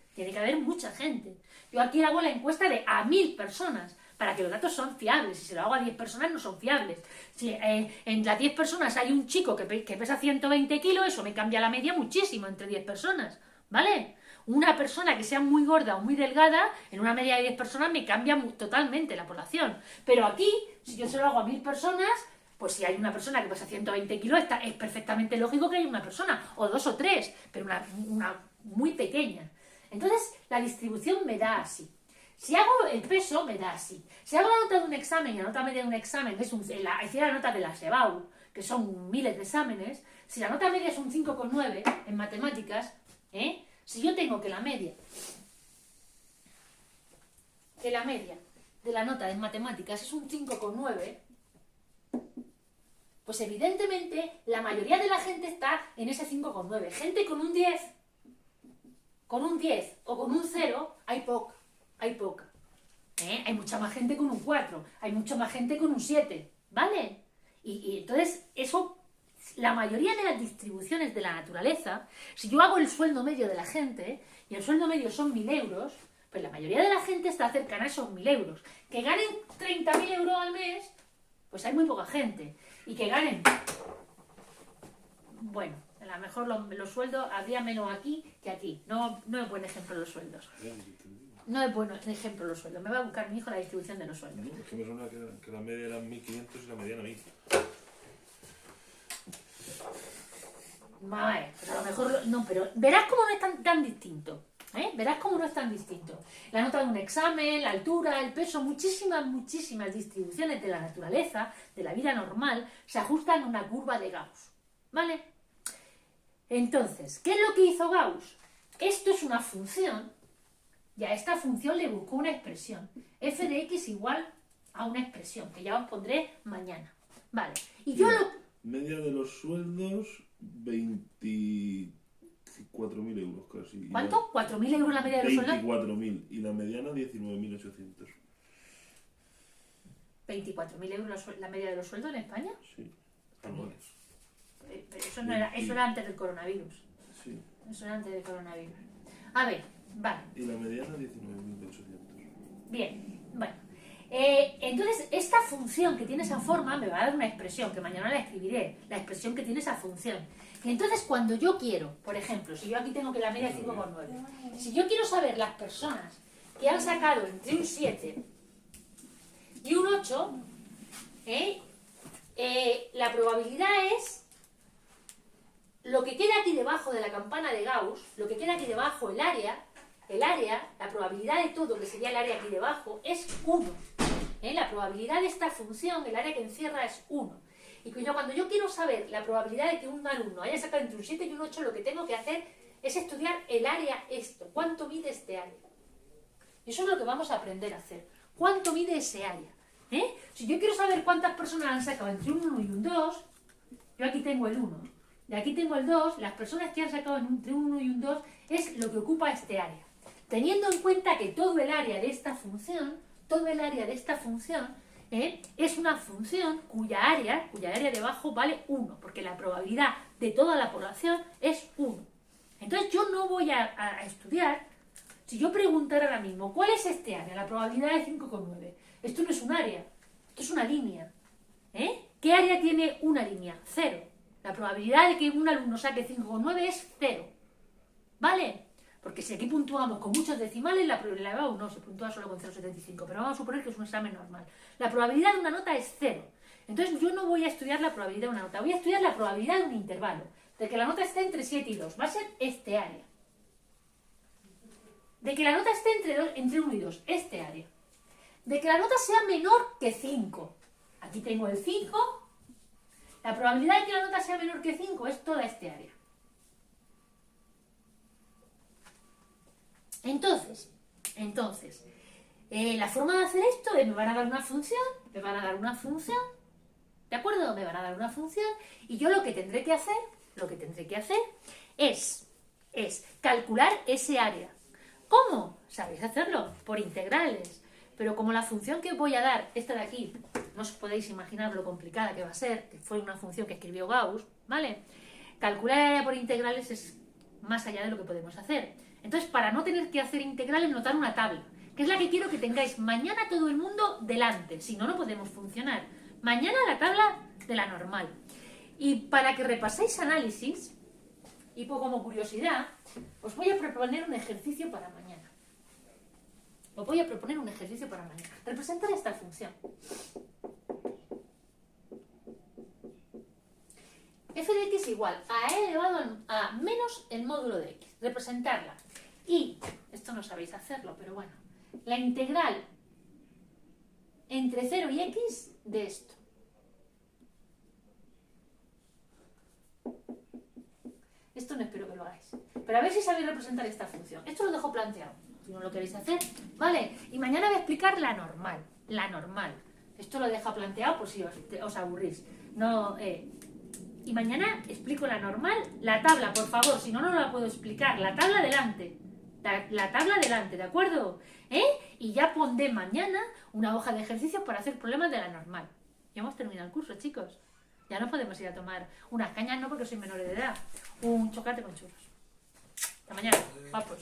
Yo aquí hago la encuesta a 1000 personas, para que los datos son fiables. Si se lo hago a 10 personas no son fiables. Si en las 10 personas hay un chico que pesa 120 kilos, eso me cambia la media muchísimo entre 10 personas, ¿vale? Una persona que sea muy gorda o muy delgada, en una media de 10 personas me cambia totalmente la población. Pero aquí, si yo se lo hago a 1000 personas, pues si hay una persona que pesa 120 kilos, es perfectamente lógico que haya una persona, o 2 o 3, pero una muy pequeña. Entonces, la distribución me da así. Si hago el peso, me da así. Si hago la nota de un examen, y la nota media de un examen es la nota de la SEBAU, que son miles de exámenes, si la nota media es un 5,9 en matemáticas, si yo tengo que la media de la nota en matemáticas es un 5,9, pues evidentemente la mayoría de la gente está en ese 5,9. Gente con un 10 o con un 0, hay poca. Hay mucha más gente con un 4, hay mucha más gente con un 7, ¿vale? Y entonces eso, la mayoría de las distribuciones de la naturaleza, si yo hago el sueldo medio de la gente, y el sueldo medio son 1000 euros, Pues la mayoría de la gente está cercana a esos 1.000 euros. Que ganen 30.000 euros al mes, pues hay muy poca gente. Y que ganen, bueno, a lo mejor los sueldos habría menos aquí que aquí. No es buen ejemplo los sueldos. No es buen ejemplo los sueldos. Me va a buscar mi hijo la distribución de los sueldos. No, es que me suena que la media eran 1.500 y la mediana 1.000. Vale, pero a lo mejor no, pero verás cómo no es tan distinto. Verás cómo no es tan distinto. La nota de un examen, la altura, el peso, muchísimas distribuciones de la naturaleza, de la vida normal, se ajustan a una curva de Gauss. ¿Vale? Entonces, ¿qué es lo que hizo Gauss? Esto es una función, y a esta función le buscó una expresión. F de x igual a una expresión, que ya os pondré mañana. Vale, y yo lo... Media de los sueldos, 24.000 euros casi. ¿Cuánto? ¿4.000 euros la media de los sueldos? 24.000 y la mediana 19.800. ¿24.000 euros la media de los sueldos en España? Sí, anuales. Pero eso era antes del coronavirus. Sí. Eso era antes del coronavirus. A ver, vale. Y la mediana 19.800. Bien, bueno. Entonces, esta función que tiene esa forma me va a dar una expresión, que mañana la escribiré, la expresión que tiene esa función. Y entonces, cuando yo quiero, por ejemplo, si yo aquí tengo que la media es 5,9, si yo quiero saber las personas que han sacado entre un 7 y un 8, la probabilidad es lo que queda aquí debajo de la campana de Gauss, lo que queda aquí debajo, el área, la probabilidad de todo, que sería el área aquí debajo, es 1. La probabilidad de esta función, el área que encierra, es 1. Y cuando yo quiero saber la probabilidad de que un alumno haya sacado entre un 7 y un 8, lo que tengo que hacer es estudiar el área esto. ¿Cuánto mide este área? Y eso es lo que vamos a aprender a hacer. ¿Cuánto mide ese área? Si yo quiero saber cuántas personas han sacado entre un 1 y un 2, yo aquí tengo el 1. Y aquí tengo el 2, las personas que han sacado entre un 1 y un 2 es lo que ocupa este área. Teniendo en cuenta que todo el área de esta función, es una función cuya área debajo vale 1, porque la probabilidad de toda la población es 1. Entonces yo no voy a estudiar, si yo preguntara ahora mismo, ¿cuál es este área? La probabilidad de 5,9. Esto no es un área, esto es una línea. ¿Qué área tiene una línea? 0. La probabilidad de que un alumno saque 5,9 es 0. ¿Vale? Porque si aquí puntuamos con muchos decimales, la probabilidad de no se puntúa solo con 0,75, pero vamos a suponer que es un examen normal. La probabilidad de una nota es 0. Entonces yo no voy a estudiar la probabilidad de una nota, voy a estudiar la probabilidad de un intervalo, de que la nota esté entre 7 y 2. Va a ser este área. De que la nota esté entre 1 y 2, este área. De que la nota sea menor que 5. Aquí tengo el 5. La probabilidad de que la nota sea menor que 5 es toda este área. Entonces, la forma de hacer esto es, me van a dar una función, ¿de acuerdo? Me van a dar una función y yo lo que tendré que hacer es calcular ese área. ¿Cómo? ¿Sabéis hacerlo? Por integrales. Pero como la función que os voy a dar, esta de aquí, no os podéis imaginar lo complicada que va a ser, que fue una función que escribió Gauss, ¿vale? Calcular el área por integrales es más allá de lo que podemos hacer. Entonces, para no tener que hacer integrales, notar una tabla, que es la que quiero que tengáis mañana todo el mundo delante, si no, no podemos funcionar. Mañana la tabla de la normal. Y para que repaséis análisis, y como curiosidad, os voy a proponer un ejercicio para mañana. Representar esta función. F de x igual a e elevado a menos el módulo de x. Representarla. Y, esto no sabéis hacerlo, pero bueno, la integral entre 0 y x de esto. Esto no espero que lo hagáis. Pero a ver si sabéis representar esta función. Esto lo dejo planteado. Si no lo queréis hacer, ¿vale? Y mañana voy a explicar la normal. Esto lo dejo planteado por si os aburrís. No, y mañana explico la normal, la tabla, por favor, si no, no la puedo explicar. La tabla delante. La tabla delante, ¿de acuerdo? Y ya pondré mañana una hoja de ejercicios para hacer problemas de la normal. Ya hemos terminado el curso, chicos. Ya no podemos ir a tomar unas cañas, no porque soy menor de edad. Un chocolate con churros. Hasta mañana. Vamos.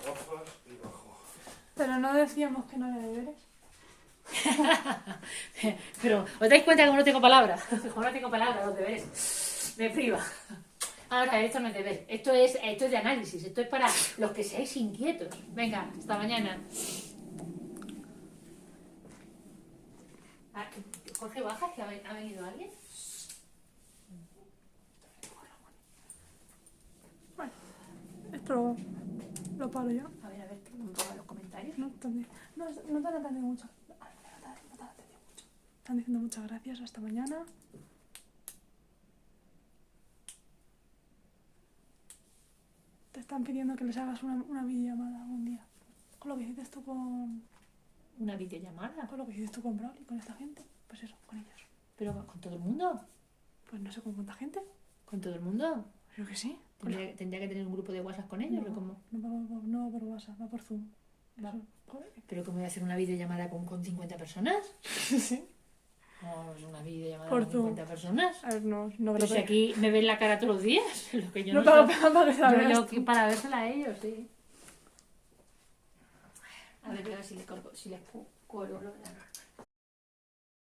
gafas y bajo. Pero no decíamos que no había deberes. Pero, ¿os dais cuenta que como no tengo palabras? Como no tengo palabras, los deberes me priva. Ahora, esto no es deber, esto es de análisis, esto es para los que seáis inquietos. Venga, hasta mañana. Ah, Jorge, baja, que ha venido alguien. Bueno, esto lo paro yo. A ver, un poco los comentarios. No te han entendido mucho. No te han entendido mucho. Están diciendo muchas gracias, hasta mañana. Te están pidiendo que les hagas una videollamada algún día. Con lo que hiciste tú con... ¿Una videollamada? Con lo que hiciste tú con Brawl y con esta gente. Pues eso, con ellos. ¿Pero con todo el mundo? Pues no sé con cuánta gente. ¿Con todo el mundo? Creo que sí. ¿Tendría que tener un grupo de WhatsApp con ellos o cómo? No va por WhatsApp, va por Zoom. Va. Eso, joder. ¿Pero cómo voy a hacer una videollamada con 50 personas? Sí. No, una videollamada Por con Zoom. 50 personas. A ver, no Pero si aquí me ven la cara todos los días, lo que yo No no pago sé. para que se la veas Yo tú. para vérsela a ellos, sí. A ver si les cuelgo lo de la